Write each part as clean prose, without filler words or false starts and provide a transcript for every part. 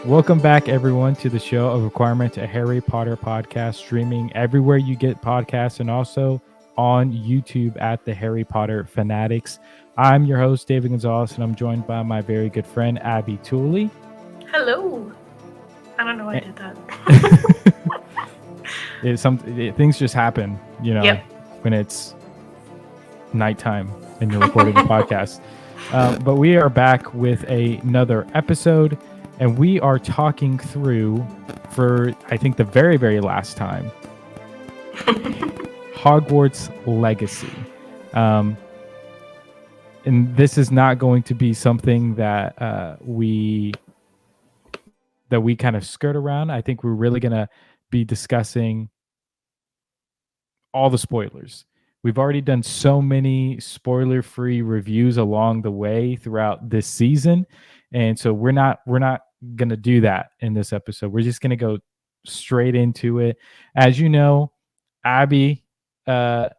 Welcome back, everyone, to the show of Requirement, a Harry Potter podcast, streaming everywhere you get podcasts and also on YouTube at the Harry Potter Fanatics. I'm your host, David Gonzalez, and I'm joined by my very good friend, Abby Tooley. Hello. I don't know why I did that. Things just happen, Yep. when it's nighttime and you're recording a podcast. But we are back with another episode, and we are talking through, for I think the very, very last time, Hogwarts Legacy. And this is not going to be something that we kind of skirt around. I think we're really going to be discussing all the spoilers. We've already done so many spoiler-free reviews along the way throughout this season, and so we're not going to do that in this episode. We're just going to go straight into it. As you know, Abby and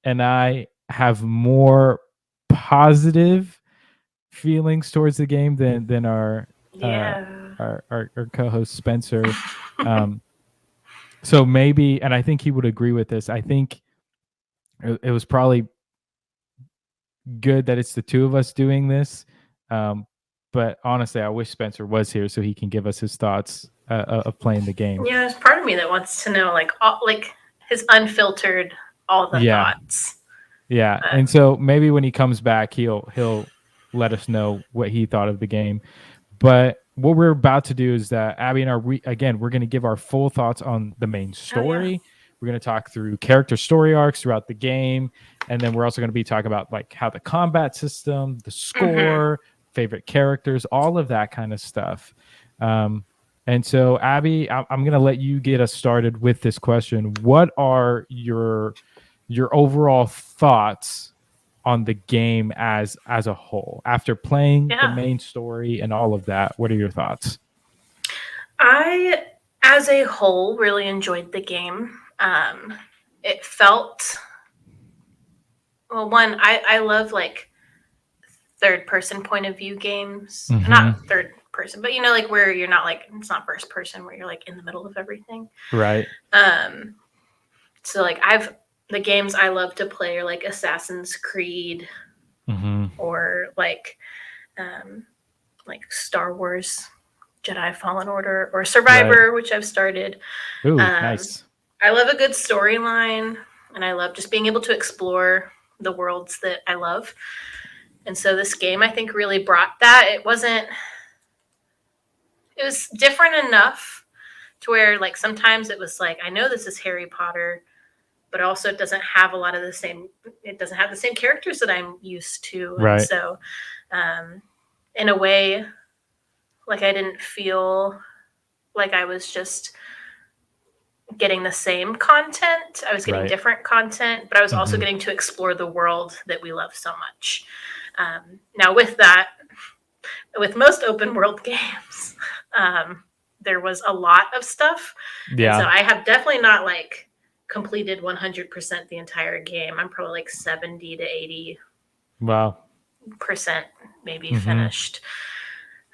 I have more positive feelings towards the game than our co-host Spencer. So maybe, and I think he would agree with this, I think it was probably good that it's the two of us doing this. But honestly, I wish Spencer was here so he can give us his thoughts of playing the game. Yeah, there's part of me that wants to know, like his unfiltered, all the thoughts. Yeah, and so maybe when he comes back, he'll let us know what he thought of the game. But what we're about to do is that Abby and we're going to give our full thoughts on the main story. Oh, yeah. We're going to talk through character story arcs throughout the game, and then we're also going to be talking about like how the combat system, the score, favorite characters, all of that kind of stuff. And so, Abby, I'm going to let you get us started with this question. What are your overall thoughts on the game as a whole after playing the main story and all of that? What are your thoughts? I, as a whole, really enjoyed the game. It felt, well, one, I love like third person point of view games. Not third person, but like where you're not like, it's not first person, where you're like in the middle of everything. Right. So like the games I love to play are like Assassin's Creed or like Star Wars Jedi Fallen Order or Survivor, which I've started. Ooh, nice. I love a good storyline, and I love just being able to explore the worlds that I love. And so this game, I think, really brought that. It was different enough to where like sometimes it was like, I know this is Harry Potter, but also it doesn't have the same characters that I'm used to. Right. And so in a way, like I didn't feel like I was just getting the same content. I was getting different content, but I was also getting to explore the world that we love so much. Now with that, with most open world games, there was a lot of stuff. Yeah. And so I have definitely not like completed 100% the entire game. I'm probably like 70 to 80 percent maybe finished.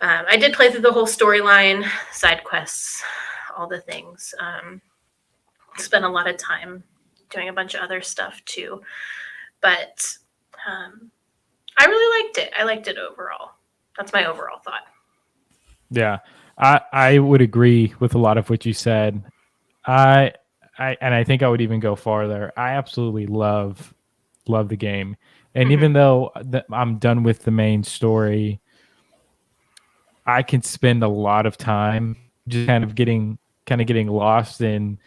I did play through the whole storyline, side quests, all the things. Spent a lot of time doing a bunch of other stuff too. But I really liked it. I liked it overall. That's my overall thought. Yeah, I would agree with a lot of what you said. And I think I would even go farther. I absolutely love the game. And even though I'm done with the main story, I can spend a lot of time just kind of getting lost in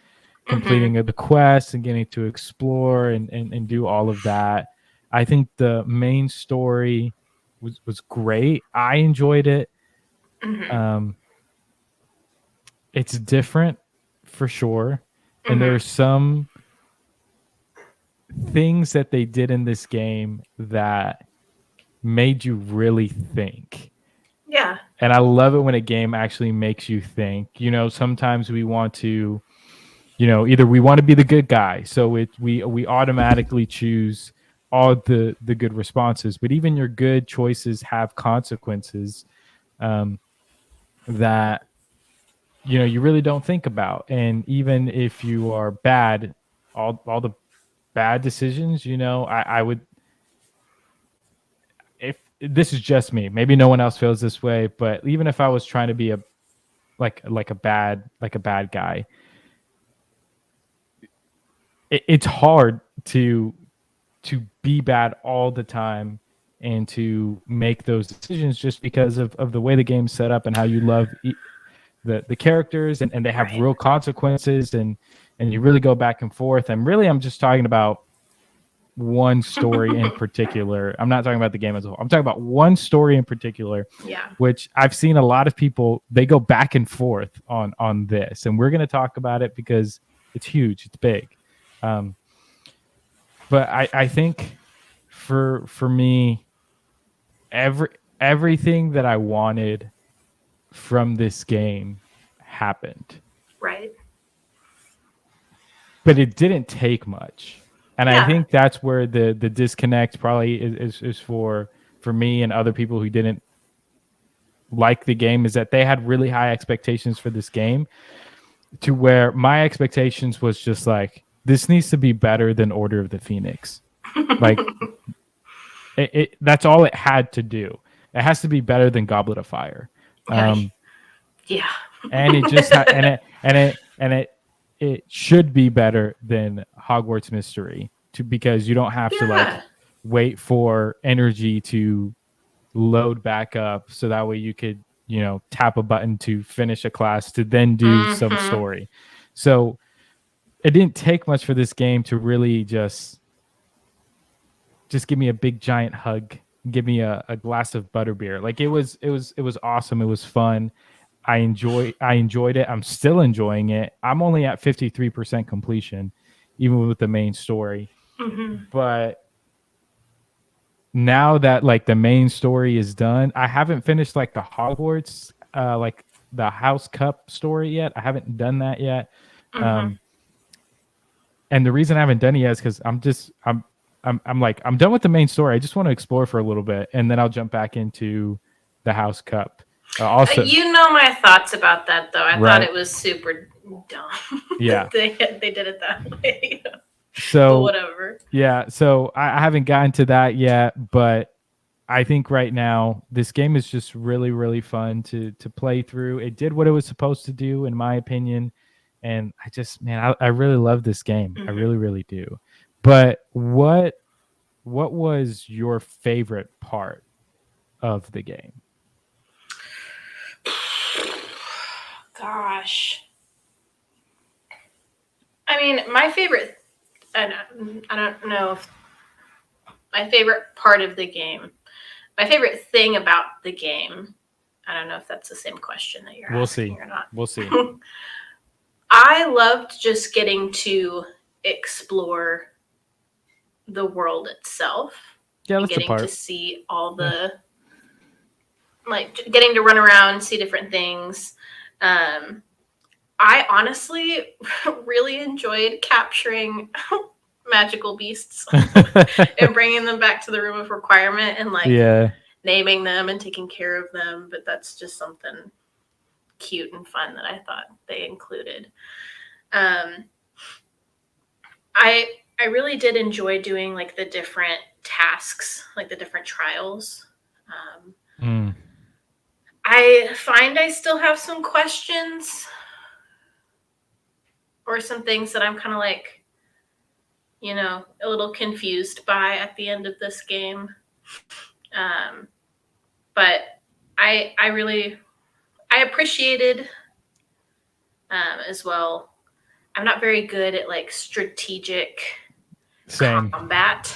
completing the quest and getting to explore and do all of that. I think the main story was great. I enjoyed it. It's different for sure. And there are some things that they did in this game that made you really think. Yeah. And I love it when a game actually makes you think. Sometimes we want to, either we want to be the good guy, so we automatically choose all the good responses. But even your good choices have consequences that you really don't think about. And even if you are bad, all the bad decisions, I would, if this is just me, maybe no one else feels this way, but even if I was trying to be a bad guy, it's hard to be bad all the time and to make those decisions just because of the way the game's set up and how you love the characters, and they have Right. real consequences, and you really go back and forth. And really, I'm just talking about one story in particular. I'm not talking about the game as a whole. I'm talking about one story in particular, Yeah. which I've seen a lot of people, they go back and forth on this, and we're going to talk about it because it's huge, it's big. But I think for me, everything that I wanted from this game happened. Right. But it didn't take much. And I Yeah. think that's where the disconnect probably is for me and other people who didn't like the game, is that they had really high expectations for this game, to where my expectations was just like, this needs to be better than Order of the Phoenix. Like that's all it had to do. It has to be better than Goblet of Fire. Yeah. And it just it should be better than Hogwarts Mystery, because you don't have to like Yeah. wait for energy to load back up, so that way you could tap a button to finish a class to then do some story. So it didn't take much for this game to really just give me a big giant hug, give me a glass of butterbeer. Like it was awesome. It was fun. I enjoyed it. I'm still enjoying it. I'm only at 53% completion, even with the main story. But now that like the main story is done, I haven't finished like the Hogwarts, like the House Cup story yet. I haven't done that yet. And the reason I haven't done it yet is because I'm like, I'm done with the main story. I just want to explore for a little bit, and then I'll jump back into the House Cup. Also, my thoughts about that, though. I thought it was super dumb. Yeah. they did it that way. So but whatever. Yeah, so I haven't gotten to that yet, but I think right now this game is just really, really fun to play through. It did what it was supposed to do, in my opinion, and I really love this game. I really, really do. But what was your favorite part of the game? Gosh. I mean, my favorite, I don't know if my favorite part of the game, my favorite thing about the game, I don't know if that's the same question that you're asking or not. We'll see. I loved just getting to explore the world itself. Yeah, and that's the getting part. to see all the, like, getting to run around, see different things. I honestly really enjoyed capturing magical beasts and bringing them back to the room of requirement and naming them and taking care of them. But that's just something cute and fun that I thought they included. I really did enjoy doing like the different tasks, like the different trials. I find I still have some questions or some things that I'm kind of like, a little confused by at the end of this game. But I appreciated as well. I'm not very good at like strategic combat.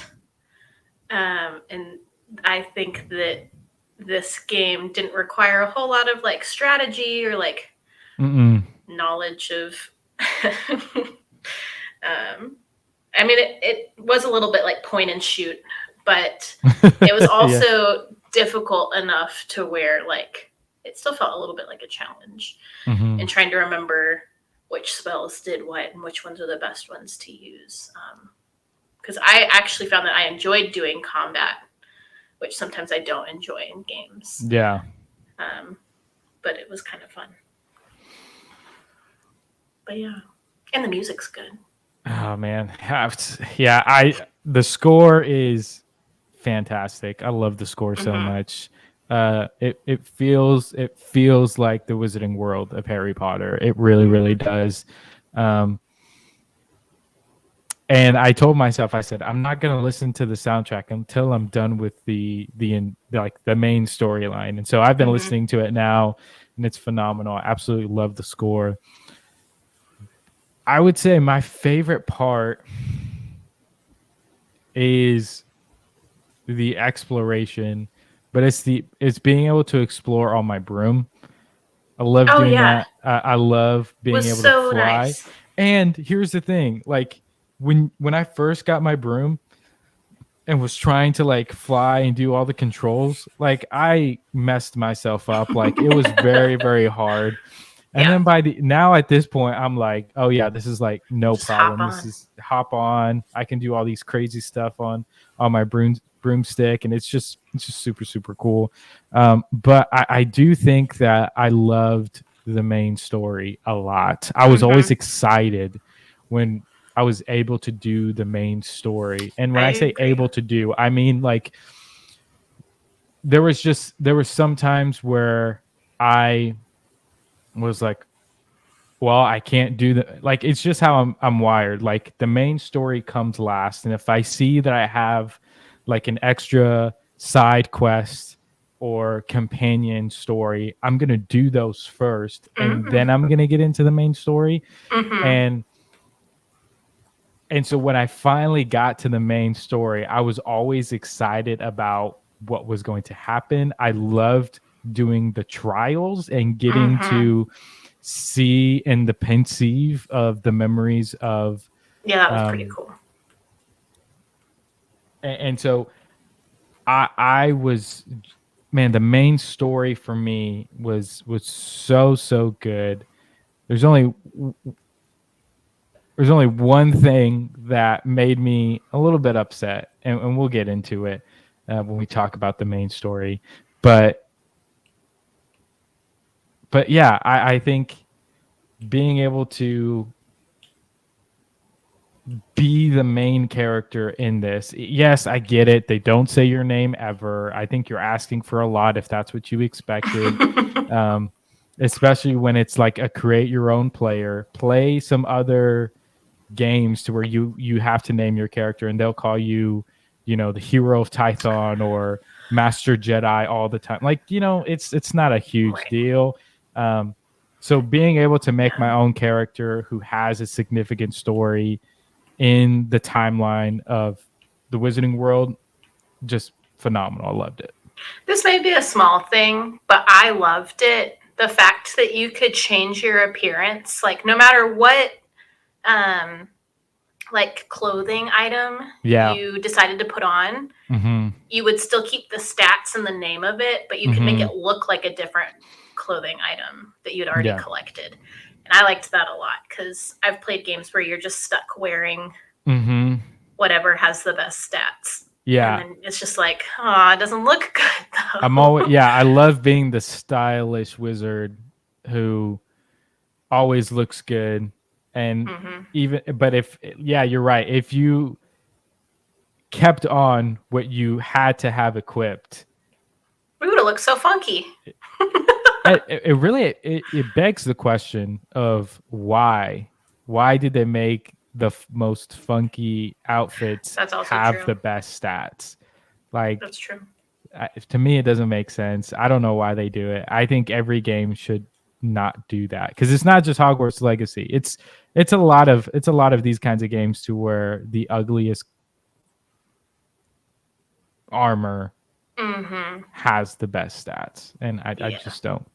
And I think that this game didn't require a whole lot of like strategy or like knowledge of I mean, it was a little bit like point and shoot, but it was also difficult enough to where like it still felt a little bit like a challenge and trying to remember which spells did what and which ones are the best ones to use. Because I actually found that I enjoyed doing combat, which sometimes I don't enjoy in games. Yeah. But it was kind of fun. But yeah, and the music's good. Oh man, the score is fantastic. I love the score so much. It feels like the Wizarding World of Harry Potter. It really does. And I told myself, I said, I'm not going to listen to the soundtrack until I'm done with the main storyline. And so I've been listening to it now, and it's phenomenal. I absolutely love the score. I would say my favorite part is the exploration, but it's being able to explore on my broom. I love doing that. I love being able to fly. Nice. And here's the thing, like when I first got my broom and was trying to like fly and do all the controls, like I messed myself up. Like it was very hard. And then now at this point, I'm like, oh yeah, this is like no Just problem. This is hop on. I can do all these crazy stuff on my broomstick, and it's just super cool. But I do think that I loved the main story a lot. I was always excited when I was able to do the main story. And when I say able to do, I mean like there was some times where I was like, well, I can't do that. Like, it's just how I'm wired. Like the main story comes last. And if I see that I have like an extra side quest or companion story, I'm going to do those first. And then I'm going to get into the main story. And so when I finally got to the main story, I was always excited about what was going to happen. I loved doing the trials and getting to see in the pensieve of the memories of that was pretty cool. And so I was, man, the main story for me was so good. There's only one thing that made me a little bit upset, and we'll get into it when we talk about the main story. But yeah, I think being able to be the main character in this, yes, I get it. They don't say your name ever. I think you're asking for a lot if that's what you expected. Especially when it's like a create your own player. Play some other games to where you have to name your character and they'll call you, the hero of Tython or Master Jedi all the time. Like, it's not a huge deal. So being able to make my own character who has a significant story in the timeline of the Wizarding World, just phenomenal. I loved it. This may be a small thing, but I loved it. The fact that you could change your appearance, like no matter what like clothing item you decided to put on, you would still keep the stats and the name of it, but you could make it look like a different clothing item that you'd already collected. And I liked that a lot because I've played games where you're just stuck wearing whatever has the best stats. Yeah. And then it's just like, oh, it doesn't look good though. I love being the stylish wizard who always looks good. And you're right. If you kept on what you had to have equipped, we would have looked so funky. it really begs the question of why did they make the most funky outfits have the best stats? Like, that's true. To me, it doesn't make sense. I don't know why they do it. I think every game should not do that because it's not just Hogwarts Legacy. It's a lot of these kinds of games to where the ugliest armor has the best stats, and I just don't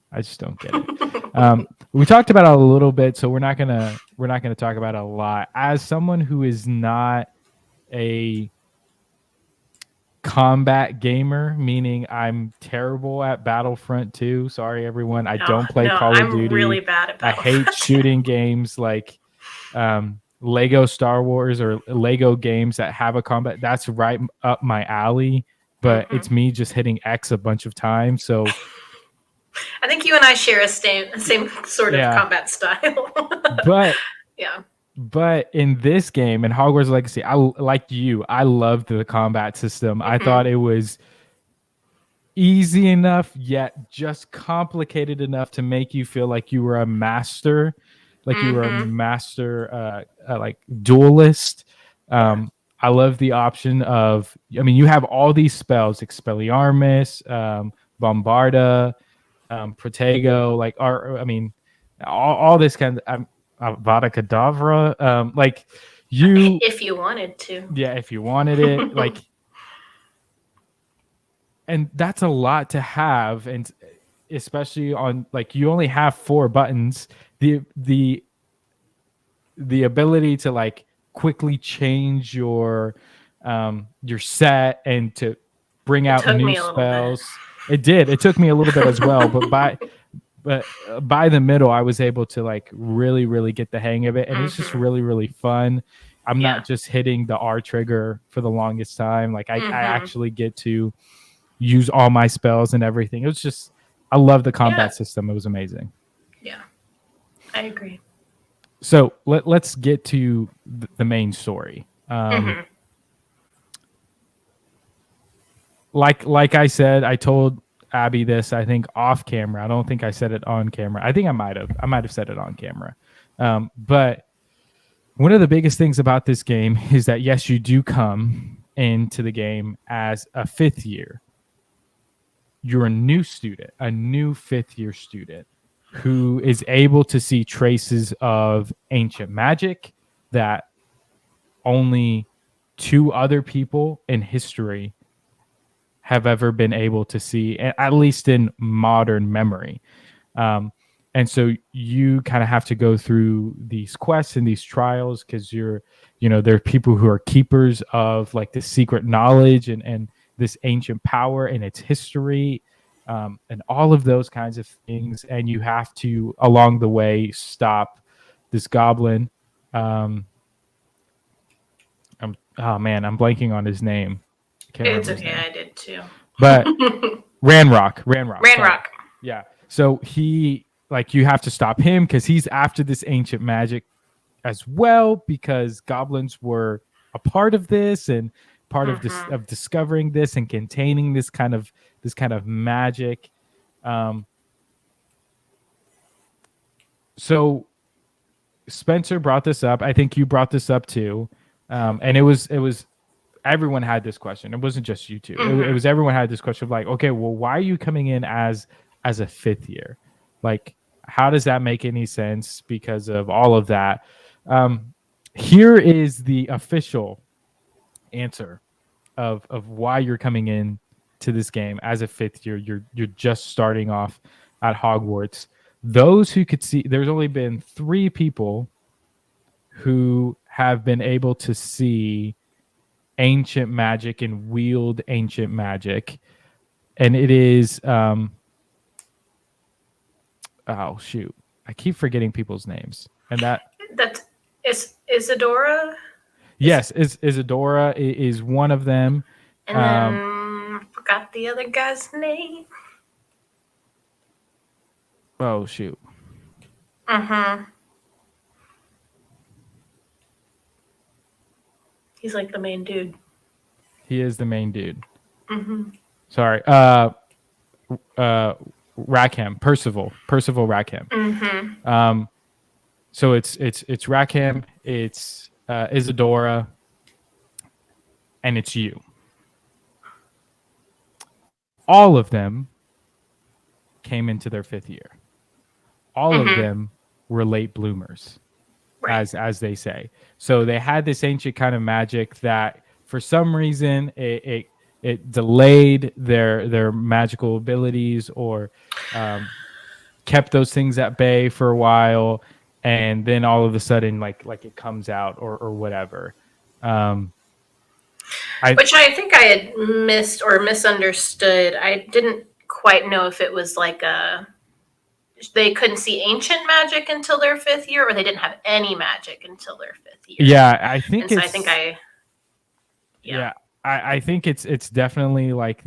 get it. We talked about it a little bit, so we're not gonna talk about it a lot. As someone who is not a combat gamer, meaning I'm terrible at Battlefront 2. Sorry, everyone. I don't play Call of Duty. I'm really bad at Battlefront. I hate shooting games like Lego Star Wars or Lego games that have a combat. That's right up my alley. But it's me just hitting X a bunch of times. So I think you and I share a same sort of combat style. But yeah. But in this game, in Hogwarts Legacy, I loved the combat system. I thought it was easy enough, yet just complicated enough to make you feel like you were a master, like you were a master, like duelist. I love the option of, I mean, you have all these spells: Expelliarmus, Bombarda, Protego, like, I mean, all this kind of Avada Kedavra, like you, if you wanted to, yeah, if you wanted it, like, and that's a lot to have, and especially on, like, you only have 4 buttons. The ability to, like, quickly change your set and to bring out new spells. It did. It took me a little bit as well, but by the middle, I was able to, like, really, really get the hang of it, and it's just really, really fun. I'm not just hitting the R trigger for the longest time. Like, I actually get to use all my spells and everything. It was just, I love the combat system. It was amazing. Yeah, I agree. So let's get to the main story. Like I said, I told Abby this, I think, off camera. I don't think I said it on camera. I think I might have said it on camera. But one of the biggest things about this game is that, yes, you do come into the game as a 5th year. You're a new student, a new 5th year student who is able to see traces of ancient magic that only 2 other people in history have ever been able to see, at least in modern memory. And so you kind of have to go through these quests and these trials because there are people who are keepers of, like, this secret knowledge and this ancient power and its history, and all of those kinds of things. And you have to, along the way, stop this goblin. I'm blanking on his name. It's okay, I did too. But Ranrock. Ranrock. Yeah. So you have to stop him because he's after this ancient magic as well, because goblins were a part of this and part of this, of discovering this and containing this kind of magic. So Spencer brought this up. I think you brought this up too. And it was everyone had this question. It wasn't just you two. It was everyone had this question of, like, okay, well, why are you coming in as a 5th year? Like, how does that make any sense because of all of that? Here is the official answer of why you're coming in to this game as a 5th year. You're just starting off at Hogwarts. Those who could see, there's only been 3 people who have been able to see ancient magic and wield ancient magic, and it is oh shoot, I keep forgetting people's names. And that's Isadora. Yes, Isadora is one of them. And then forgot the other guy's name. Oh shoot. He's like the main dude. He is the main dude. Sorry. Rackham. Percival Rackham. So it's Rackham, it's Isadora, and it's you. All of them came into their 5th year. All of them were late bloomers, right, as they say. So they had this ancient kind of magic that, for some reason, it delayed their magical abilities, or kept those things at bay for a while, and then all of a sudden, like it comes out or whatever. Which I think I had missed or misunderstood. I didn't quite know if it was like they couldn't see ancient magic until their 5th year, or they didn't have any magic until their 5th year. Yeah, I think I think it's definitely like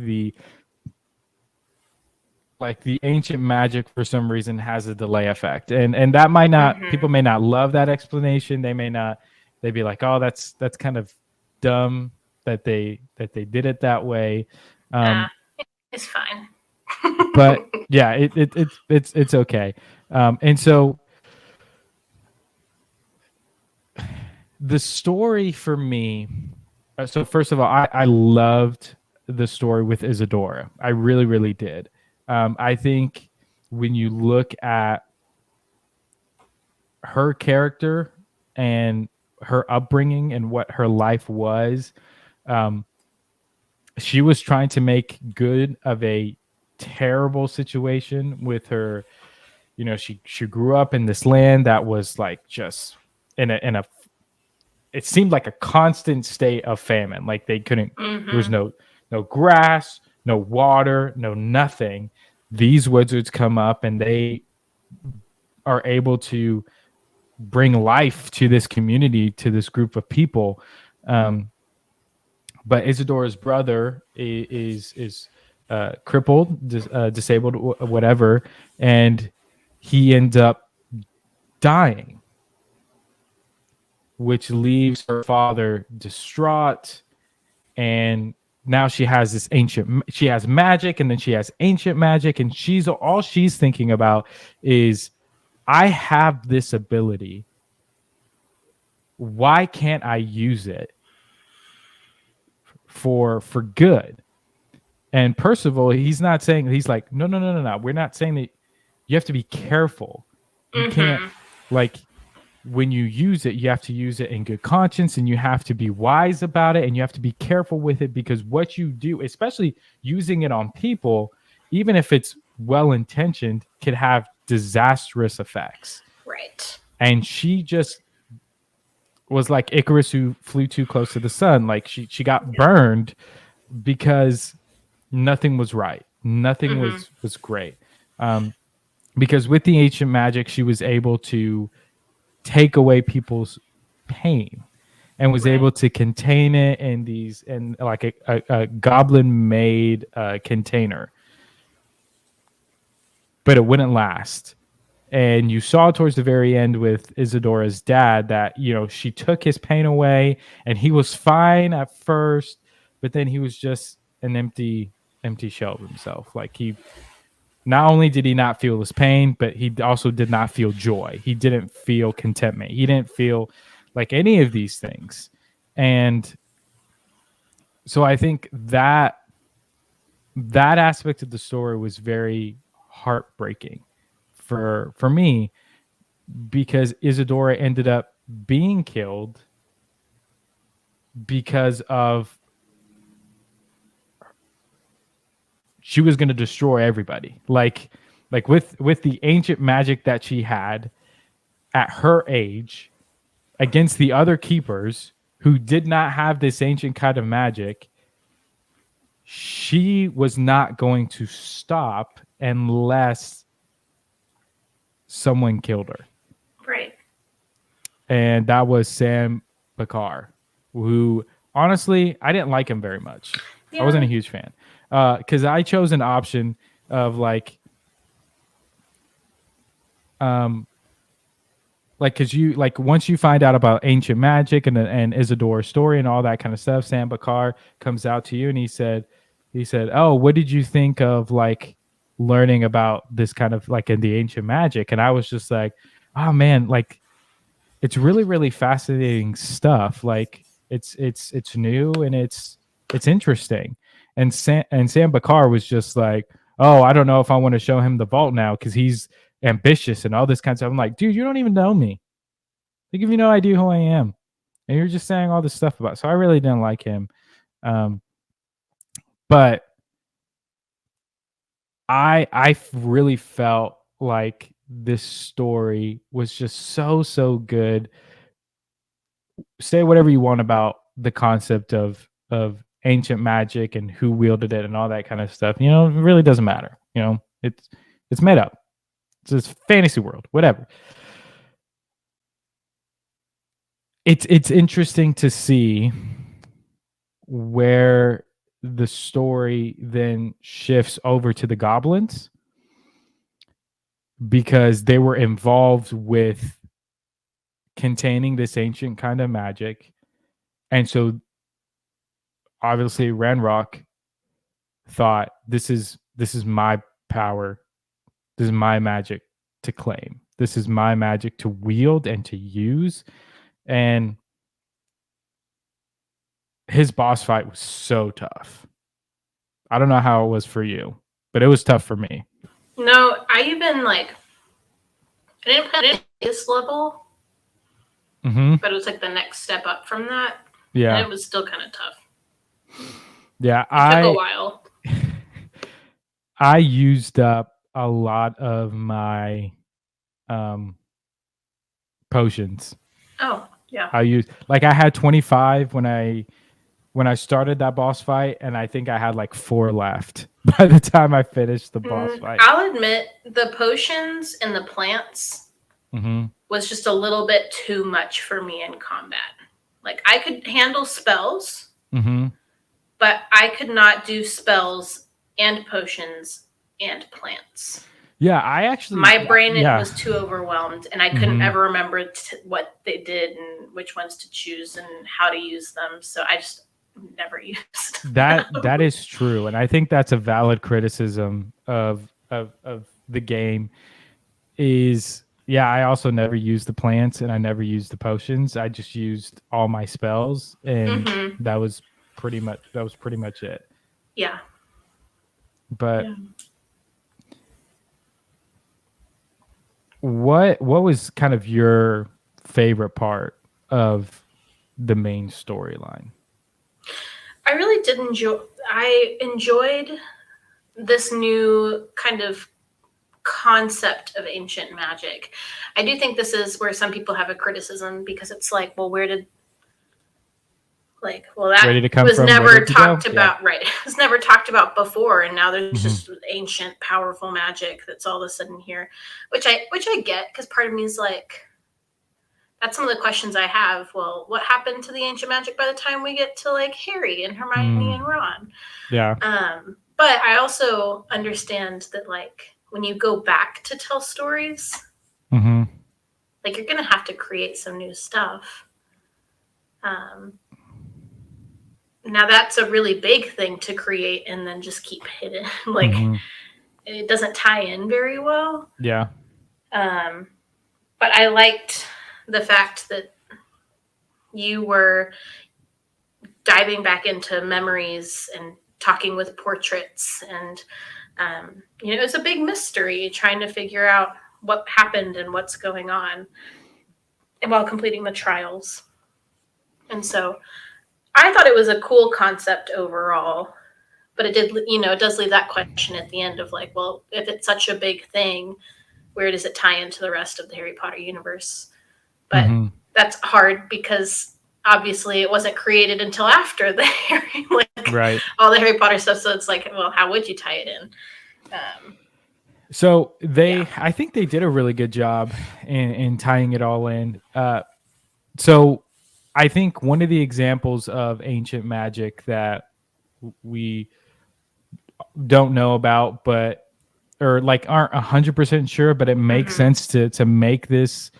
like the ancient magic for some reason has a delay effect, and that might not, people may not love that explanation. They may not, they'd be like, oh, that's kind of dumb that they did it that way. It's fine. But yeah, it's okay. And so the story for me, so first of all, I loved the story with Isadora. I really, really did. I think when you look at her character and her upbringing and what her life was, she was trying to make good of a terrible situation with her. You know, she grew up in this land that was like just in a it seemed like a constant state of famine. Like they couldn't, there was no grass, no water, no nothing. These wizards come up and they are able to bring life to this community, to this group of people. But Isadora's brother is crippled, disabled, whatever, and he ends up dying, which leaves her father distraught. And now she has this she has magic, and then she has ancient magic, and she's thinking about is, I have this ability. Why can't I use it for good? And Percival, he's not saying, he's like, no. We're not saying that you have to be careful. You can't, like, when you use it, you have to use it in good conscience, and you have to be wise about it, and you have to be careful with it, because what you do, especially using it on people, even if it's well-intentioned, could have disastrous effects. Right. And she just was like Icarus who flew too close to the sun. Like she got burned because nothing was right. Nothing was great. Because with the ancient magic, she was able to take away people's pain and was able to contain it in these, in like a goblin made container, but it wouldn't last. And you saw towards the very end with Isadora's dad that, you know, she took his pain away and he was fine at first, but then he was just an empty shell of himself. Like he, not only did he not feel his pain, but he also did not feel joy. He didn't feel contentment. He didn't feel like any of these things. And so I think that aspect of the story was very heartbreaking for me, because Isadora ended up being killed because of, she was going to destroy everybody. Like with the ancient magic that she had at her age against the other keepers who did not have this ancient kind of magic, she was not going to stop unless someone killed her. Right. And that was Sam Bakar, who honestly, I didn't like him very much. Yeah. I wasn't a huge fan. Because I chose an option of like because you, like, once you find out about ancient magic and Isadora's story and all that kind of stuff, Sam Bakar comes out to you and he said, oh, what did you think of like learning about this kind of like in the ancient magic? And I was just like, oh man, like it's really, really fascinating stuff. Like it's new and it's interesting. And Sam Bakar was just like, oh, I don't know if I want to show him the vault now because he's ambitious and all this kind of stuff. I'm like, dude, you don't even know me. They give you no idea who I am. And you're just saying all this stuff about. So I really didn't like him. But I really felt like this story was just so good. Say whatever you want about the concept of ancient magic and who wielded it and all that kind of stuff. You know, it really doesn't matter. You know, it's made up. It's this fantasy world, whatever. It's interesting to see where the story then shifts over to the goblins, because they were involved with containing this ancient kind of magic. And so obviously Ranrock thought this is my power. This is my magic to claim. This is my magic to wield and to use. And his boss fight was so tough. I don't know how it was for you, but it was tough for me. No, I even I didn't play this level, but it was like the next step up from that. Yeah, and it was still kind of tough. Yeah, it took a while. I used up a lot of my potions. Oh, yeah. I had 25 when I started that boss fight, and I think I had like 4 left by the time I finished the boss fight. I'll admit the potions and the plants was just a little bit too much for me in combat. Like I could handle spells, but I could not do spells and potions and plants. Yeah, I actually... My brain was too overwhelmed, and I couldn't ever remember what they did and which ones to choose and how to use them. So I just never used that. That is true, and I think that's a valid criticism of the game. I also never used the plants and I never used the potions. I just used all my spells, and that was pretty much it. Yeah. But what was kind of your favorite part of the main storyline? I really did I enjoyed this new kind of concept of ancient magic. I do think this is where some people have a criticism, because it's like, well, where did that was never talked about, right? It was never talked about before, and now there's just ancient, powerful magic that's all of a sudden here, which I get, because part of me is like, that's some of the questions I have. Well, what happened to the ancient magic by the time we get to like Harry and Hermione and Ron? Yeah. But I also understand that like when you go back to tell stories, like you're gonna have to create some new stuff. Now that's a really big thing to create and then just keep hidden. Like it doesn't tie in very well. Yeah. But I liked the fact that you were diving back into memories and talking with portraits, and it was a big mystery trying to figure out what happened and what's going on, and while completing the trials. And so I thought it was a cool concept overall, but it does leave that question at the end of like, well, if it's such a big thing, where does it tie into the rest of the Harry Potter universe? But that's hard, because obviously it wasn't created until after the Harry, all the Harry Potter stuff. So it's like, well, how would you tie it in? So I think they did a really good job in tying it all in. So I think one of the examples of ancient magic that we don't know about, aren't 100% sure, but it makes sense to make this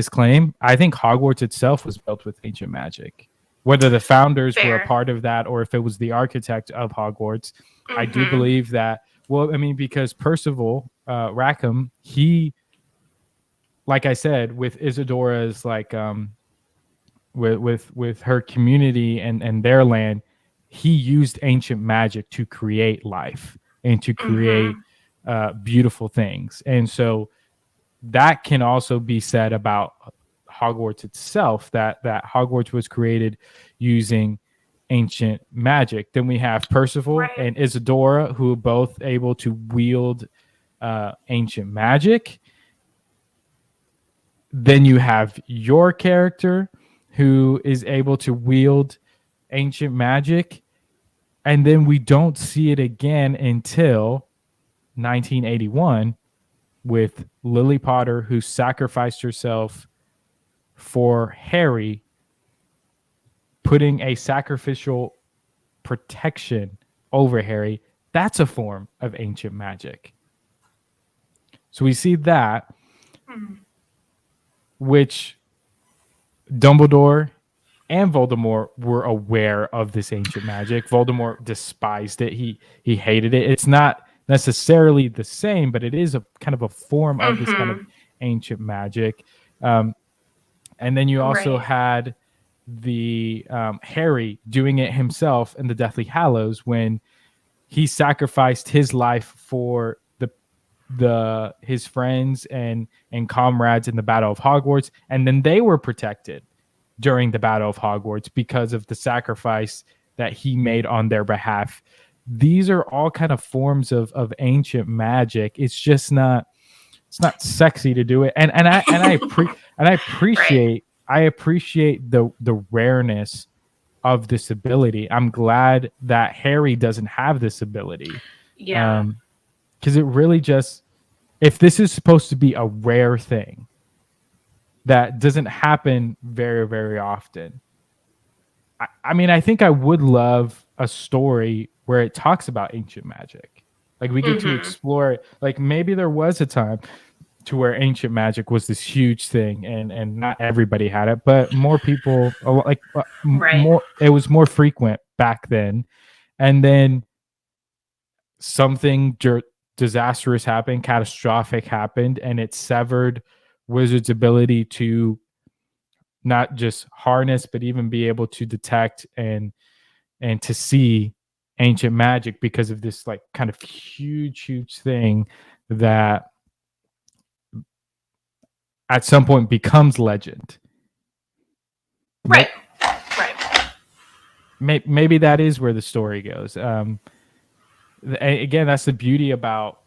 claim. I think Hogwarts itself was built with ancient magic. Whether the founders were a part of that or if it was the architect of Hogwarts, I do believe that. Well, I mean, because Percival Rackham, he, like I said, with Isadora's with her community and their land, he used ancient magic to create life and to create beautiful things. And so that can also be said about Hogwarts itself, that Hogwarts was created using ancient magic. Then we have Percival and Isadora, who are both able to wield ancient magic. Then you have your character, who is able to wield ancient magic. And then we don't see it again until 1981 with Lily Potter, who sacrificed herself for Harry, putting a sacrificial protection over Harry. That's a form of ancient magic. So we see that, which Dumbledore and Voldemort were aware of this ancient magic. Voldemort despised it. He hated it. It's not necessarily the same, but it is a kind of a form of this kind of ancient magic. And then you also had the Harry doing it himself in the Deathly Hallows when he sacrificed his life for his friends and comrades in the Battle of Hogwarts, and then they were protected during the Battle of Hogwarts because of the sacrifice that he made on their behalf. These are all kind of forms of ancient magic. It's just not sexy to do it, and I appreciate the rareness of this ability. I'm glad that Harry doesn't have this ability. Yeah. Because it really just, if this is supposed to be a rare thing that doesn't happen very, very often, I mean, I think I would love a story where it talks about ancient magic. Like we get to explore it. Like maybe there was a time to where ancient magic was this huge thing and not everybody had it, but more people, more, it was more frequent back then. And then something disastrous happened, catastrophic happened, and it severed wizards' ability to not just harness, but even be able to detect and to see ancient magic because of this like kind of huge thing that at some point becomes legend. Right. Maybe that is where the story goes. Again, that's the beauty about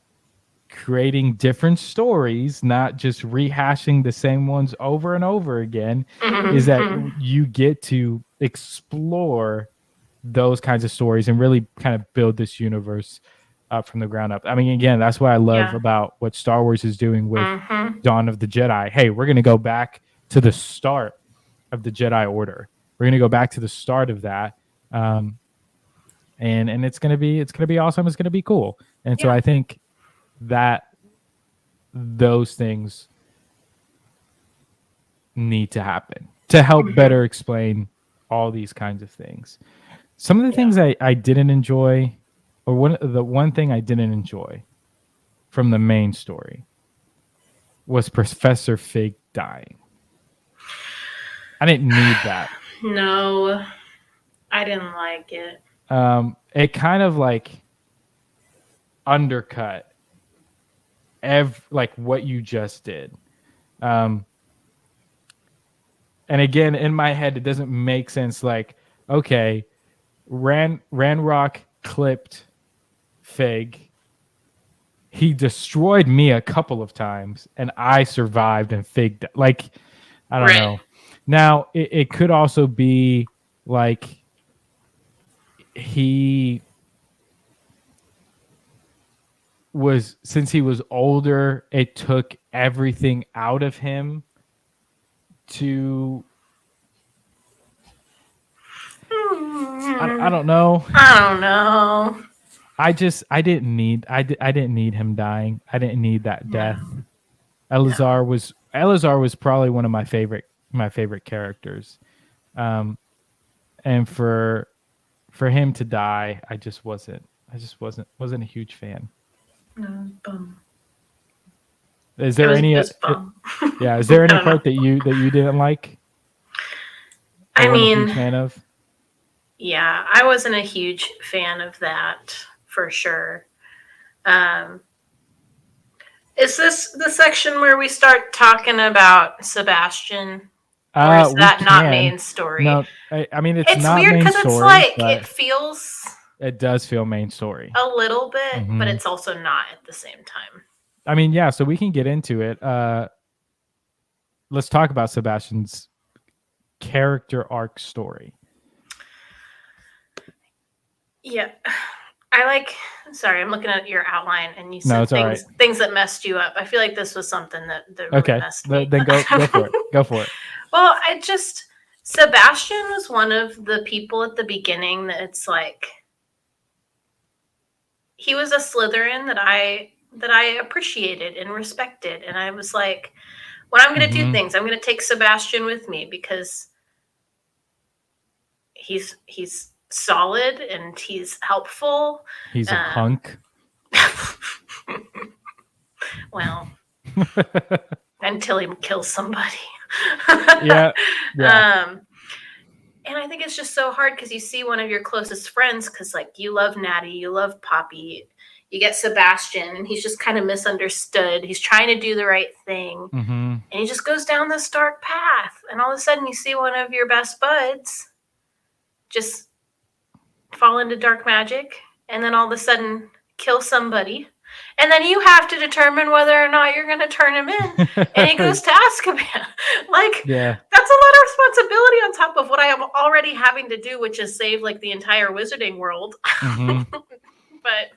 creating different stories, not just rehashing the same ones over and over again, is that you get to explore those kinds of stories and really kind of build this universe up from the ground up. I mean, again, that's what I love about what Star Wars is doing with Dawn of the Jedi. Hey, we're going to go back to the start of the Jedi Order. We're going to go back to the start of that. And it's going to be awesome. It's going to be cool. And so I think that those things need to happen to help better explain all these kinds of things. Some of the things I didn't enjoy, or one thing I didn't enjoy from the main story was Professor Fig dying. I didn't need that. No, I didn't like it. It kind of like undercut like what you just did. And again, in my head, it doesn't make sense. Like, okay, Ranrock clipped Fig. He destroyed me a couple of times, and I survived, and Fig, like, I don't know. Now, it could also be like he was, since he was older, it took everything out of him to I don't know. I didn't need him dying. I didn't need that death. Elazar was probably one of my favorite characters. And for him to die, I just wasn't a huge fan. Bum. Is there any is there any part that you didn't like? I mean, fan of? Yeah, I wasn't a huge fan of that for sure. Is this the section where we start talking about Sebastian? Or is that not main story? No, I mean it's not weird because it's like it feels. It does feel main story a little bit, but it's also not at the same time. I mean, yeah. So we can get into it. Let's talk about Sebastian's character arc story. Yeah. Sorry, I'm looking at your outline and you said things that messed you up. I feel like this was something that really messed me. Then go for it. Go for it. Well, Sebastian was one of the people at the beginning that it's like, he was a Slytherin that I that I appreciated and respected. And I was like, when I'm going to do things, I'm going to take Sebastian with me because he's solid and he's helpful. He's a hunk. Well, until he kills somebody. Yeah. And I think it's just so hard because you see one of your closest friends, because like you love Natty, you love Poppy, you get Sebastian, and he's just kind of misunderstood. He's trying to do the right thing, and he just goes down this dark path. And all of a sudden, you see one of your best buds just fall into dark magic, and then all of a sudden kill somebody. And then you have to determine whether or not you're going to turn him in. And he goes to Azkaban. Like, yeah, that's a lot of responsibility on top of what I am already having to do, which is save like the entire wizarding world. But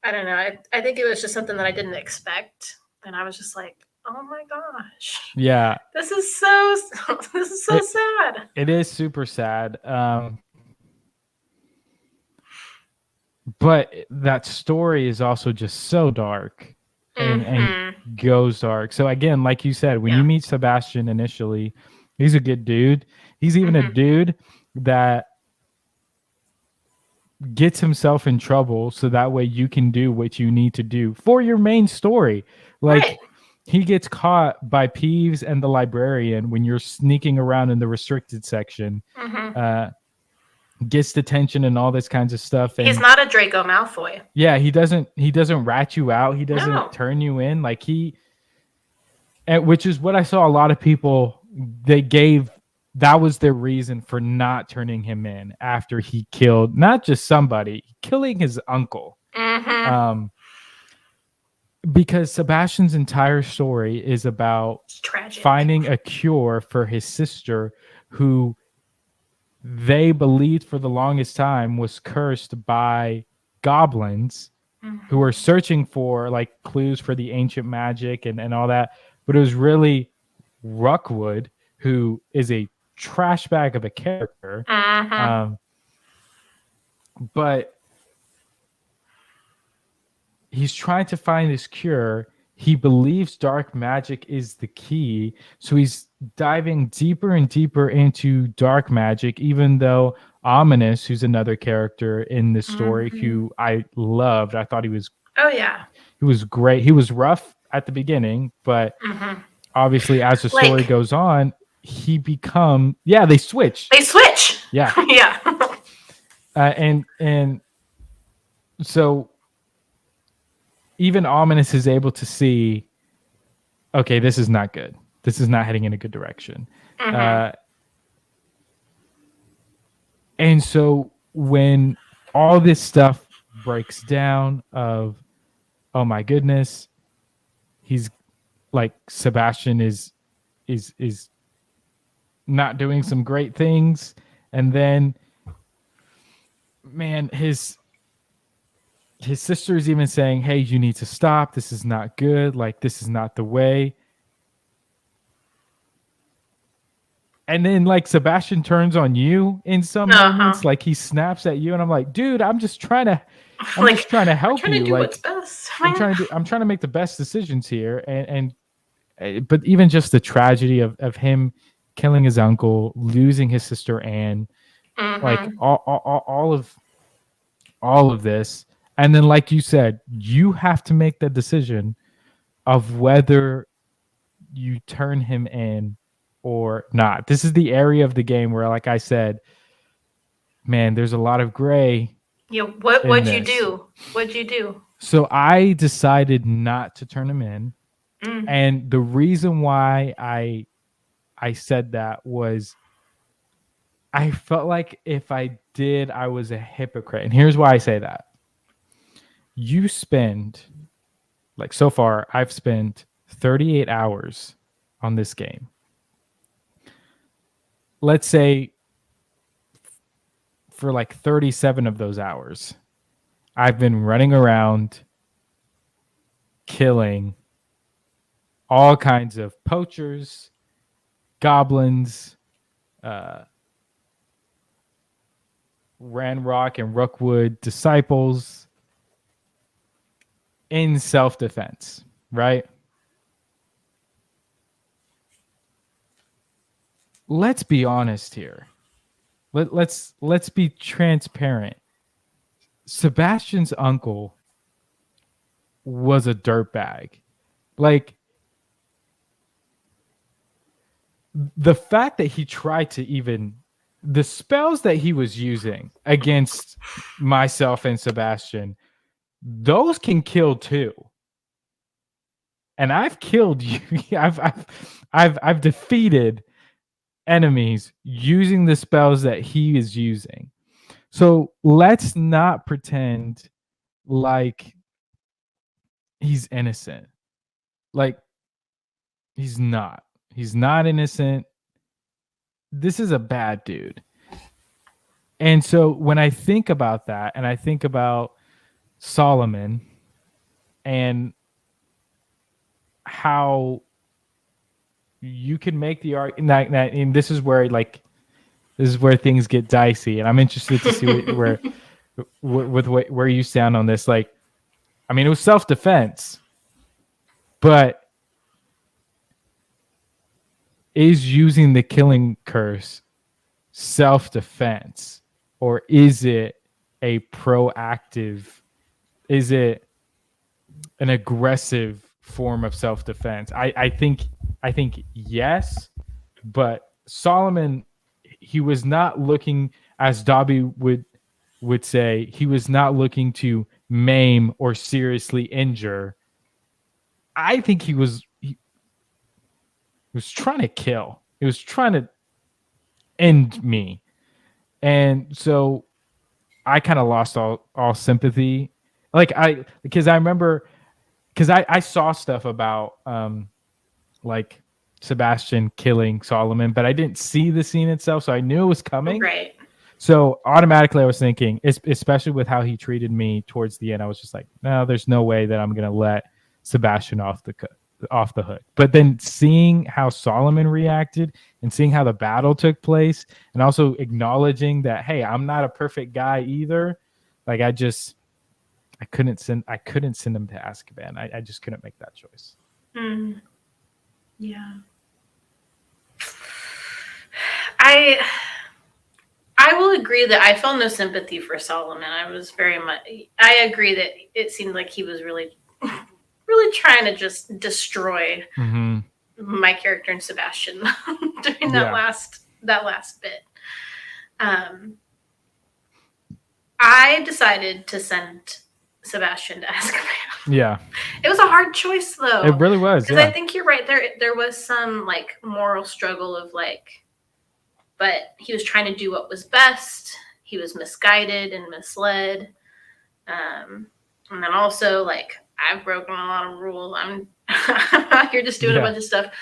I don't know. I think it was just something that I didn't expect. And I was just like, oh my gosh. Yeah. This is so sad. It is super sad. But that story is also just so dark and goes dark. So again, like you said, when you meet Sebastian initially, he's a good dude. He's even a dude that gets himself in trouble so that way you can do what you need to do for your main story. Like he gets caught by Peeves and the librarian when you're sneaking around in the restricted section. Gets detention and all this kinds of stuff. And he's not a Draco Malfoy. Yeah, he doesn't rat you out. He doesn't turn you in. Like which is what I saw a lot of people, that was their reason for not turning him in after he killed not just somebody, killing his uncle. Because Sebastian's entire story is about finding a cure for his sister who they believed for the longest time was cursed by goblins who were searching for like clues for the ancient magic and all that. But it was really Rookwood, who is a trash bag of a character. But he's trying to find this cure. He believes dark magic is the key. So he's diving deeper and deeper into dark magic, even though Ominous, who's another character in this story, who I loved. I thought he was he was great. He was rough at the beginning, but obviously as the story goes on, he they switch. Yeah. And so even Ominous is able to see, okay, this is not good. This is not heading in a good direction. And so when all this stuff breaks down of, oh my goodness, he's like, Sebastian is not doing some great things. And then, man, his sister is even saying, hey, you need to stop. This is not good. Like, this is not the way. And then, like, Sebastian turns on you in some moments. Like, he snaps at you. And I'm like, dude, I'm just trying to help you. Do what's best. I'm trying to make the best decisions here. But even just the tragedy of him killing his uncle, losing his sister Anne, like all of this. And then, like you said, you have to make the decision of whether you turn him in or not. This is the area of the game where, like I said, man, there's a lot of gray. Yeah, what'd you do? What'd you do? So I decided not to turn him in. And the reason why I said that was I felt like if I did, I was a hypocrite. And here's why I say that. You spend, like, so far, I've spent 38 hours on this game. Let's say for like 37 of those hours, I've been running around killing all kinds of poachers, goblins, Ranrock and Rookwood disciples, in self-defense, right? Let's be honest here. Let's be transparent. Sebastian's uncle was a dirtbag. Like, the fact that he tried to even the spells that he was using against myself and Sebastian, those can kill too. And I've killed you. I've defeated enemies using the spells that he is using. So let's not pretend like he's innocent. Like, he's not. He's not innocent. This is a bad dude. And so when I think about that, and I think about Solomon and how you can make the argument, and this is where things get dicey, and I'm interested to see where you stand on this. Like, I mean, it was self-defense, but is using the killing curse self-defense, or is it a proactive? Is it an aggressive form of self-defense? I think yes, but Solomon, he was not looking, as Dobby would say, he was not looking to maim or seriously injure. I think he was trying to kill. He was trying to end me. And so I kind of lost all sympathy. Because I remember, because I saw stuff about like Sebastian killing Solomon, but I didn't see the scene itself, so I knew it was coming. Right. So automatically I was thinking, especially with how he treated me towards the end, I was just like, no, there's no way that I'm going to let Sebastian off the hook. But then seeing how Solomon reacted and seeing how the battle took place, and also acknowledging that, hey, I'm not a perfect guy either. Like, I couldn't send him to Azkaban. I just couldn't make that choice. Yeah. I will agree that I felt no sympathy for Solomon. I agree that it seemed like he was really, really trying to just destroy my character and Sebastian during that last bit. I decided to send Sebastian to Azkaban. Yeah. It was a hard choice, though. It really was. Because I think you're right. There was some like moral struggle of like, but he was trying to do what was best. He was misguided and misled. And then also, like, I've broken a lot of rules. I'm out here just doing a bunch of stuff.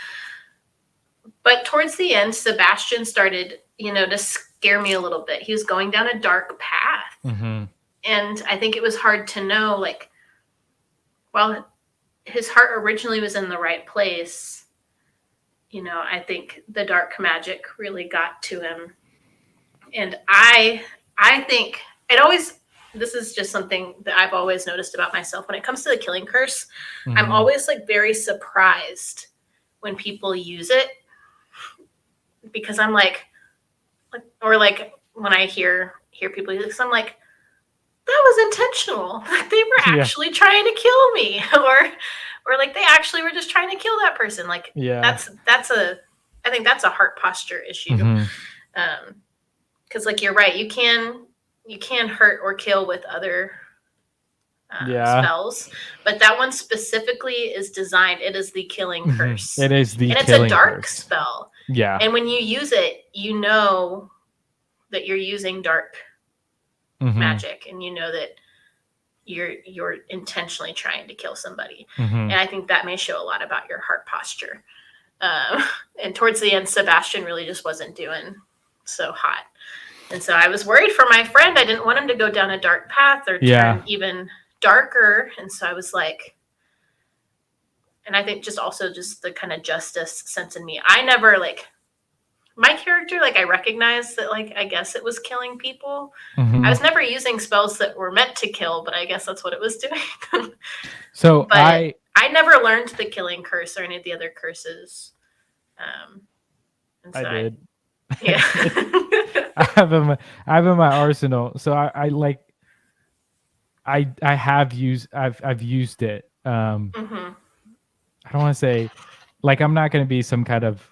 But towards the end, Sebastian started, to scare me a little bit. He was going down a dark path. And I think it was hard to know, like, while his heart originally was in the right place, I think the dark magic really got to him. And I think this is just something that I've always noticed about myself. When it comes to the killing curse, I'm always like very surprised when people use it, because I'm like, or like when I hear people use it, because I'm like, that was intentional. Like, they were actually trying to kill me, or like they actually were just trying to kill that person. Like, I think that's a heart posture issue. Because like, you're right, you can hurt or kill with other spells, but that one specifically is designed. It is the killing curse. It is the, and it's a dark spell. Yeah, and when you use it, you know that you're using dark magic, and you know that you're intentionally trying to kill somebody. And I think that may show a lot about your heart posture. And towards the end, Sebastian really just wasn't doing so hot, and so I was worried for my friend. I didn't want him to go down a dark path or turn even darker. And so I was like, and I think just the kind of justice sense in me, I never like my character, like I recognized that, like I guess it was killing people. I was never using spells that were meant to kill, but I guess that's what it was doing. So but I never learned the killing curse or any of the other curses. I did. Yeah. I have in my arsenal. So I like I've used it. I don't want to say like I'm not going to be some kind of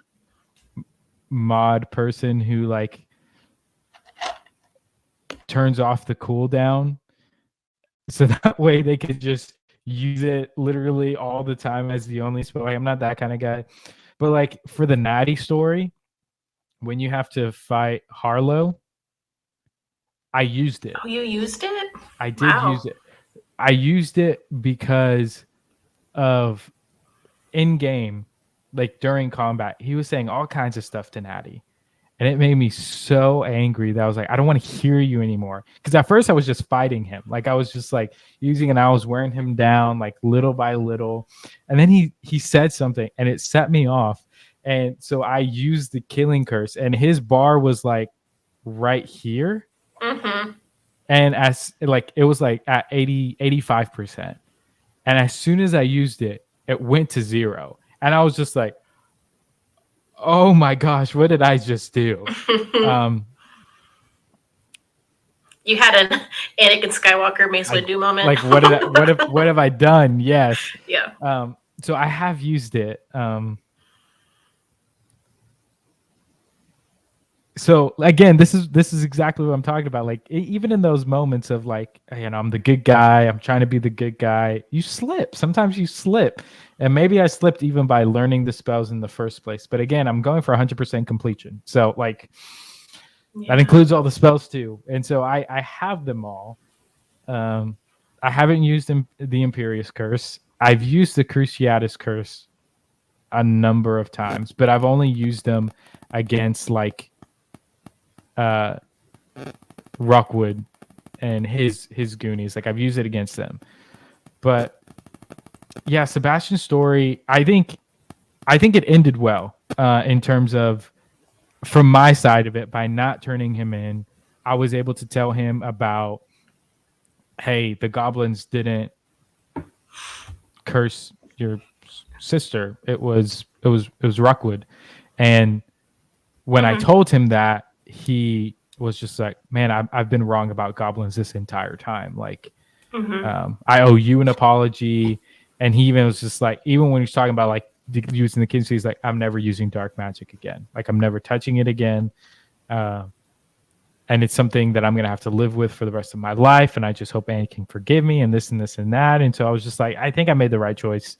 mod person who like turns off the cooldown so that way they could just use it literally all the time as the only spell. Like, I'm not that kind of guy. But like for the Natty story, when you have to fight Harlow, I used it. Oh, you used it? I did use it. I used it because of in-game, like during combat, he was saying all kinds of stuff to Natty. And it made me so angry that I was like, I don't want to hear you anymore. Because at first I was just fighting him. Like I was just like using and I was wearing him down like little by little. And then he said something and it set me off. And so I used the killing curse and his bar was like right here. And as like it was like at 85%. And as soon as I used it, it went to 0. And I was just like, oh my gosh, what did I just do? You had an Anakin Skywalker Mace Windu moment. Like what have I done? Yes. Yeah. So I have used it. So again, this is exactly what I'm talking about. Like even in those moments of like, you know, I'm the good guy, I'm trying to be the good guy, you slip. Sometimes you slip. And maybe I slipped even by learning the spells in the first place. But again, I'm going for 100% completion. So like that includes all the spells too. And so I have them all. I haven't used the Imperious Curse. I've used the Cruciatus Curse a number of times, but I've only used them against like Rockwood and his Goonies. Like I've used it against them. But yeah, Sebastian's story, I think it ended well in terms of from my side of it. By not turning him in, I was able to tell him about, hey, the goblins didn't curse your sister. It was Rockwood. And when I told him that, he was just like, man, I've been wrong about goblins this entire time. Like, I owe you an apology. And he even was just like, even when he's talking about like using the kids, he's like, I'm never using dark magic again. Like I'm never touching it again. And it's something that I'm going to have to live with for the rest of my life. And I just hope Annie can forgive me and this and this and that. And so I was just like, I think I made the right choice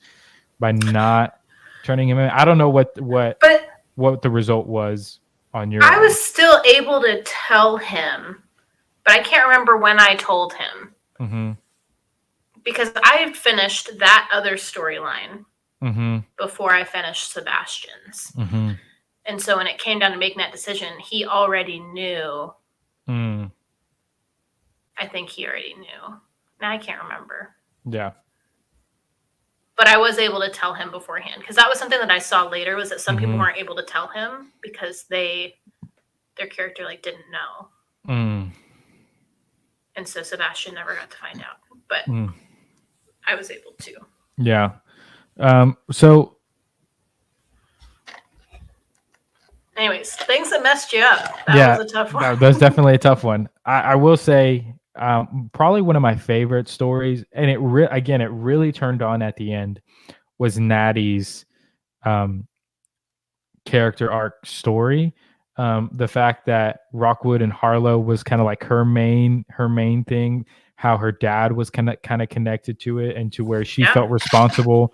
by not turning him in. I don't know what the result was on your I was still able to tell him, but I can't remember when I told him. Because I had finished that other storyline before I finished Sebastian's. And so when it came down to making that decision, he already knew. I think he already knew. Now I can't remember. Yeah. But I was able to tell him beforehand, because that was something that I saw later, was that some people weren't able to tell him because their character like didn't know. And so Sebastian never got to find out. But I was able to. Yeah. So anyways, things that messed you up. That was a tough one. That was definitely a tough one. I will say probably one of my favorite stories, and it really turned on at the end, was Natty's character arc story. The fact that Rockwood and Harlow was kind of like her main thing, how her dad was kind of connected to it, and to where she felt responsible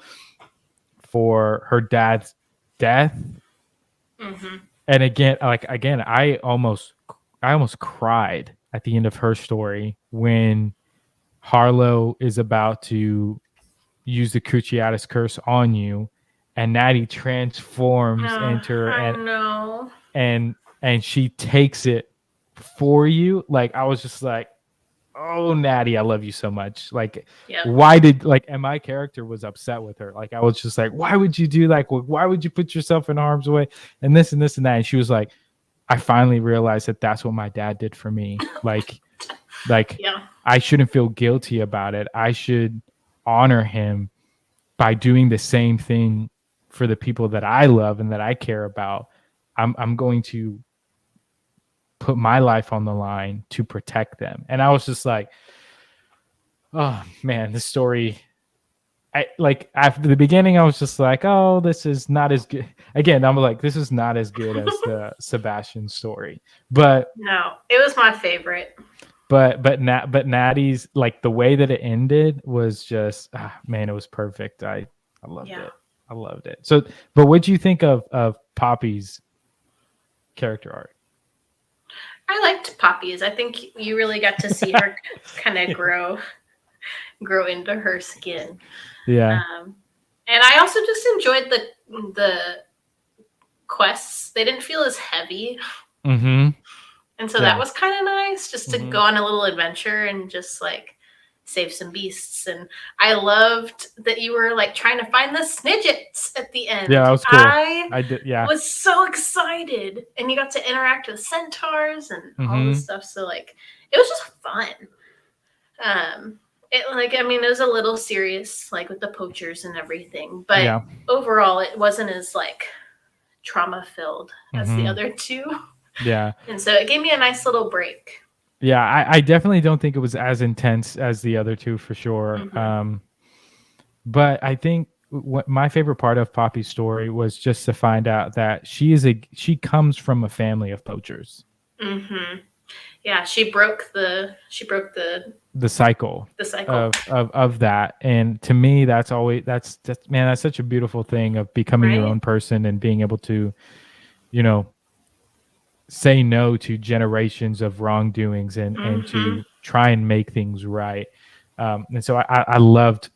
for her dad's death. And again, I almost cried at the end of her story when Harlow is about to use the Cruciatus Curse on you, and Natty transforms into her, and she takes it for you. Like I was just like, oh, Natty, I love you so much. Like, why did and my character was upset with her. Like I was just like, why would you do that? Why would you put yourself in harm's way? And this and this and that. And she was like, I finally realized that that's what my dad did for me. Like Yeah. I shouldn't feel guilty about it. I should honor him by doing the same thing for the people that I love and that I care about. I'm going to put my life on the line to protect them. And I was just like, oh man, this story. I like after the beginning, I was just like, oh, this is not as good. Again, I'm like, this is not as good as the Sebastian story. But no, it was my favorite. but Natty's, like, the way that it ended was just, man, it was perfect. I loved it. I loved it. So, but what do you think of Poppy's character arc? I liked Poppy's. I think you really got to see her kind of grow into her skin. Yeah. And I also just enjoyed the quests. They didn't feel as heavy. Mm-hmm. And so that was kind of nice, just to go on a little adventure and just like save some beasts. And I loved that you were like trying to find the Snidgets at the end. Yeah, that was cool. I did. Yeah, was so excited, and you got to interact with centaurs and all this stuff. So like, it was just fun. It was a little serious, like with the poachers and everything, but overall, it wasn't as like trauma filled as the other two. Yeah. And so it gave me a nice little break. Yeah, I definitely don't think it was as intense as the other two for sure. But I think what my favorite part of Poppy's story was just to find out that she comes from a family of poachers. Yeah, she broke the cycle of that. And to me, that's such a beautiful thing of becoming your own person and being able to, say no to generations of wrongdoings and to try and make things right. And so I loved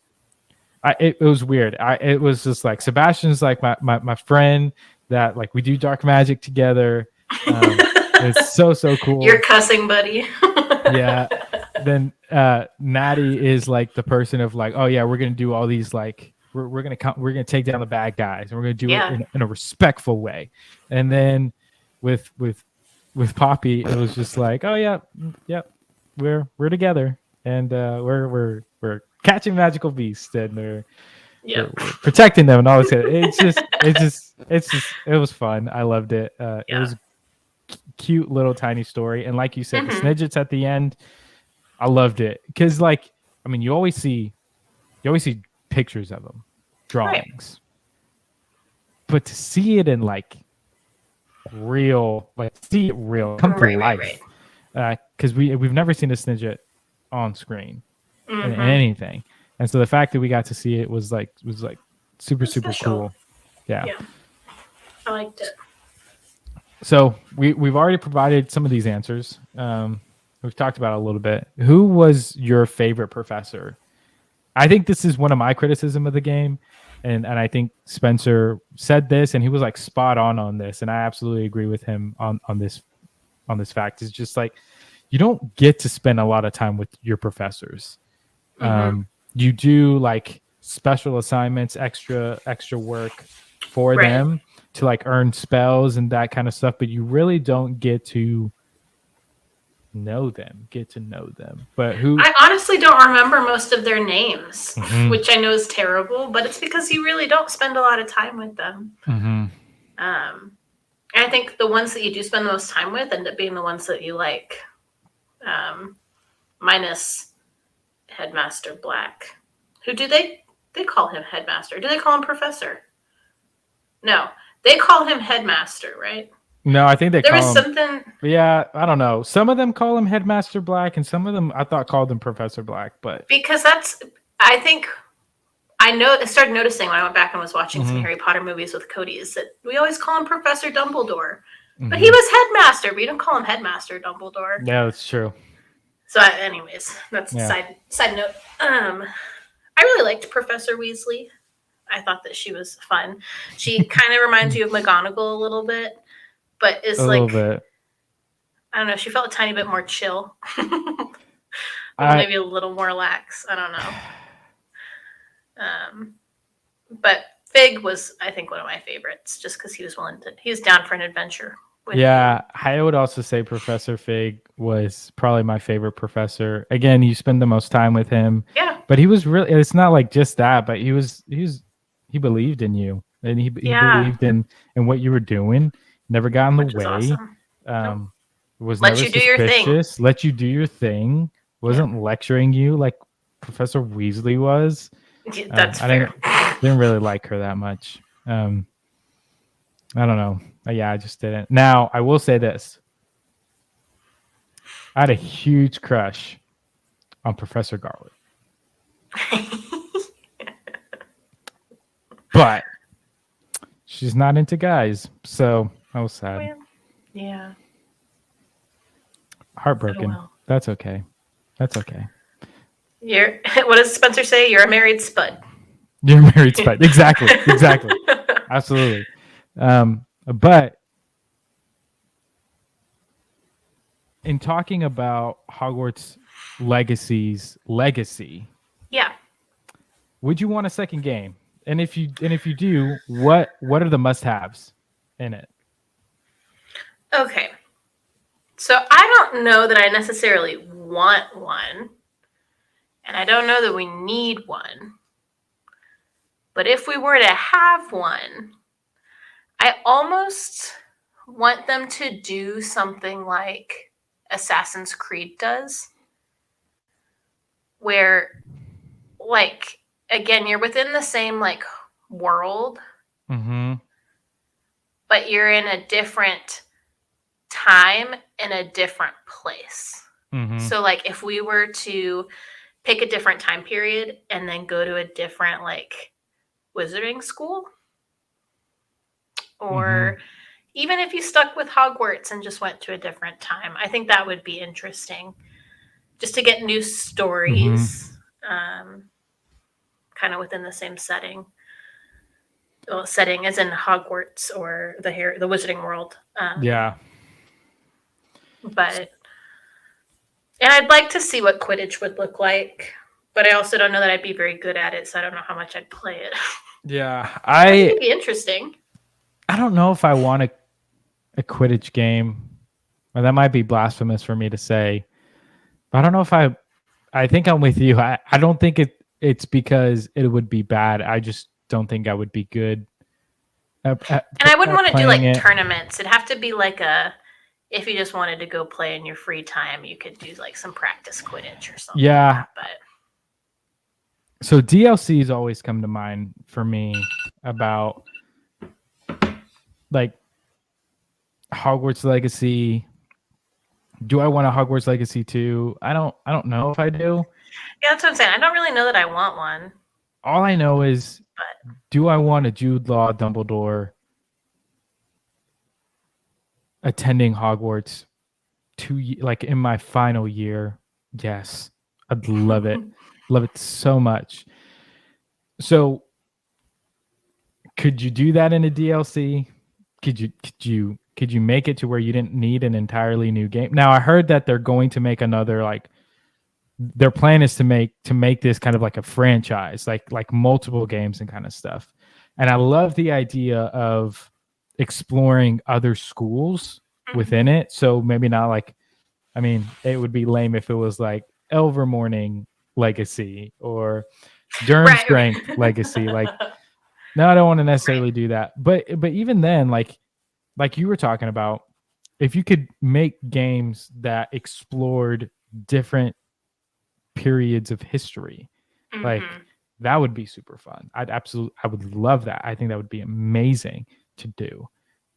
it was weird. It was just like, Sebastian's like my friend that, like, we do dark magic together. It's so cool. Your cussing buddy. Yeah. Then Natty is like the person of like, oh yeah, we're gonna do all these, like, we're gonna take down the bad guys, and we're gonna do it in a respectful way. And then with Poppy, it was just like, oh yeah, we're together, and we're catching magical beasts, and we're protecting them and all this. It was fun. I loved it. It was a cute little tiny story, and like you said, the Snidgets at the end, I loved it, because, like, I mean, you always see pictures of them, drawings, but to see it in like real, come to life, because we've never seen a Snidget on screen in anything, and so the fact that we got to see it was super cool. Yeah, I liked it. So we've already provided some of these answers. We've talked about it a little bit. Who was your favorite professor? I think this is one of my criticism of the game, and I think Spencer said this, and he was like spot on this, and I absolutely agree with him on this fact. It's just like, you don't get to spend a lot of time with your professors. You do like special assignments, extra work for them to like earn spells and that kind of stuff, but you really don't get to know them. But I honestly don't remember most of their names, which I know is terrible, but it's because you really don't spend a lot of time with them. I think the ones that you do spend the most time with end up being the ones that you like, minus Headmaster Black. Who do they call him Headmaster? Do they call him Professor? No, they call him Headmaster, right? No, I think there was something. Yeah, I don't know. Some of them call him Headmaster Black, and some of them I thought called him Professor Black. But because I started noticing when I went back and was watching some Harry Potter movies with Cody, is that we always call him Professor Dumbledore, but he was Headmaster. But you don't call him Headmaster Dumbledore. Yeah, that's true. So, anyways, that's a side note. I really liked Professor Weasley. I thought that she was fun. She kind of reminds you of McGonagall a little bit, but is like, little bit. I don't know. She felt a tiny bit more chill, maybe a little more lax. I don't know. But Fig was, I think, one of my favorites, just because he was down for an adventure. Yeah, I would also say Professor Fig was probably my favorite professor. Again, you spend the most time with him. Yeah. But he was really, it's not like just that, but he believed in you, and he believed in what you were doing, never got in the Which is way. awesome. Was Let never you do your thing. suspicious, let you do your thing, wasn't lecturing you like Professor Weasley was. That's fair. Didn't really like her that much. I don't know. Yeah, I just didn't. Now, I will say this. I had a huge crush on Professor Garwood. But she's not into guys, so I was sad. Well, yeah. Heartbroken. Oh, well. That's okay. That's okay. What does Spencer say? You're a married spud. You're a married spud. Exactly. Exactly. Absolutely. But in talking about Hogwarts Legacy's legacy, yeah, would you want a second game? And if you do, what are the must-haves in it? Okay. So I don't know that I necessarily want one, and I don't know that we need one. But if we were to have one, I almost want them to do something like Assassin's Creed does, where, like, again, you're within the same, like, world, but you're in a different time in a different place. So, like, if we were to pick a different time period and then go to a different, like, wizarding school, or even if you stuck with Hogwarts and just went to a different time, I think that would be interesting, just to get new stories, kind of within the same setting. Well, setting as in Hogwarts or the Wizarding World. Yeah. But, and I'd like to see what Quidditch would look like, but I also don't know that I'd be very good at it, so I don't know how much I'd play it. Yeah, I think it'd be interesting. I don't know if I want a Quidditch game. Well, that might be blasphemous for me to say, but I don't know if I think I'm with you. I don't think it's because it would be bad. I just don't think I would be good. And I wouldn't want to do like tournaments. It'd have to be like if you just wanted to go play in your free time, you could do like some practice Quidditch or something. Yeah. But so DLCs always come to mind for me about like Hogwarts Legacy. Do I want a Hogwarts Legacy 2? I don't know if I do. Yeah, that's what I'm saying. I don't really know that I want one. All I know is, do I want a Jude Law Dumbledore attending Hogwarts like in my final year? Yes, I'd love it. Love it so much. So could you do that in a DLC? Could you make it to where you didn't need an entirely new game? Now I heard that they're going to make another, like, their plan is to make this kind of like a franchise, like multiple games and kind of stuff. And I love the idea of exploring other schools within it. So maybe not like, I mean, it would be lame if it was like Elvermorning Legacy or Durmstrang Legacy. Like, no, I don't want to necessarily do that. But even then, like you were talking about, if you could make games that explored different periods of history, like that would be super fun. I would love that. I think that would be amazing to do.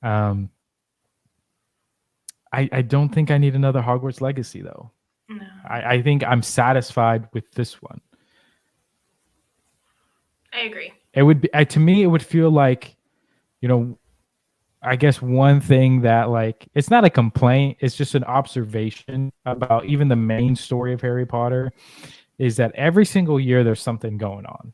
I don't think I need another Hogwarts Legacy though. No. I think I'm satisfied with this one. I agree. It would be, to me, it would feel like, I guess one thing that, like, it's not a complaint, it's just an observation about even the main story of Harry Potter, is that every single year there's something going on.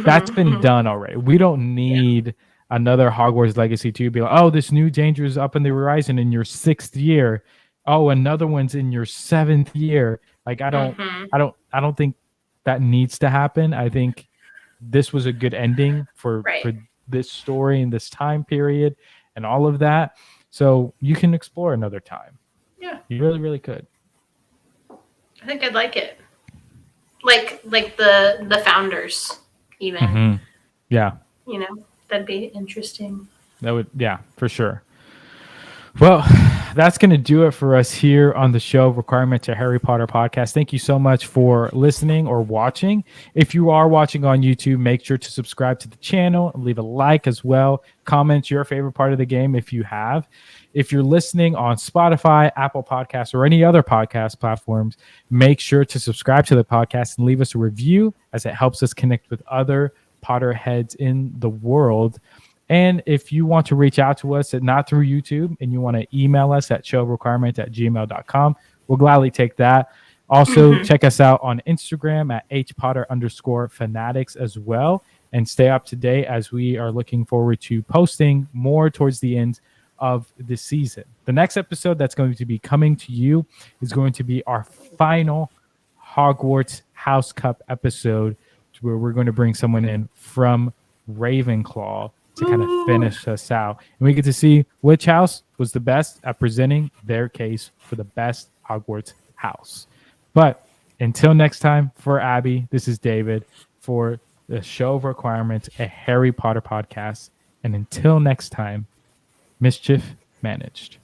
That's been done already. We don't need another Hogwarts Legacy to be like, oh, this new danger is up in the horizon in your 6th year. Oh, another one's in your 7th year. Like, I don't think that needs to happen. I think this was a good ending for this story and this time period and all of that. So you can explore another time. Yeah. You really, really could. I think I'd like it. Like the founders, even. Mm-hmm. Yeah. You know, that'd be interesting. That would, yeah, for sure. Well, that's going to do it for us here on the show, Requirement to Harry Potter podcast. Thank you so much for listening or watching. If you are watching on YouTube, make sure to subscribe to the channel and leave a like as well. Comment your favorite part of the game if you have. If you're listening on Spotify, Apple Podcasts, or any other podcast platforms, make sure to subscribe to the podcast and leave us a review, as it helps us connect with other Potterheads in the world. And if you want to reach out to us, not through YouTube, and you want to email us at showrequirement@gmail.com, we'll gladly take that. Also, check us out on Instagram at hpotter_fanatics as well, and stay up to date, as we are looking forward to posting more towards the end of the season. The next episode that's going to be coming to you is going to be our final Hogwarts House Cup episode, where we're going to bring someone in from Ravenclaw to kind of finish us out. And we get to see which house was the best at presenting their case for the best Hogwarts house. But until next time, for Abby, this is David for the Show of Requirements, a Harry Potter podcast. And until next time, mischief managed.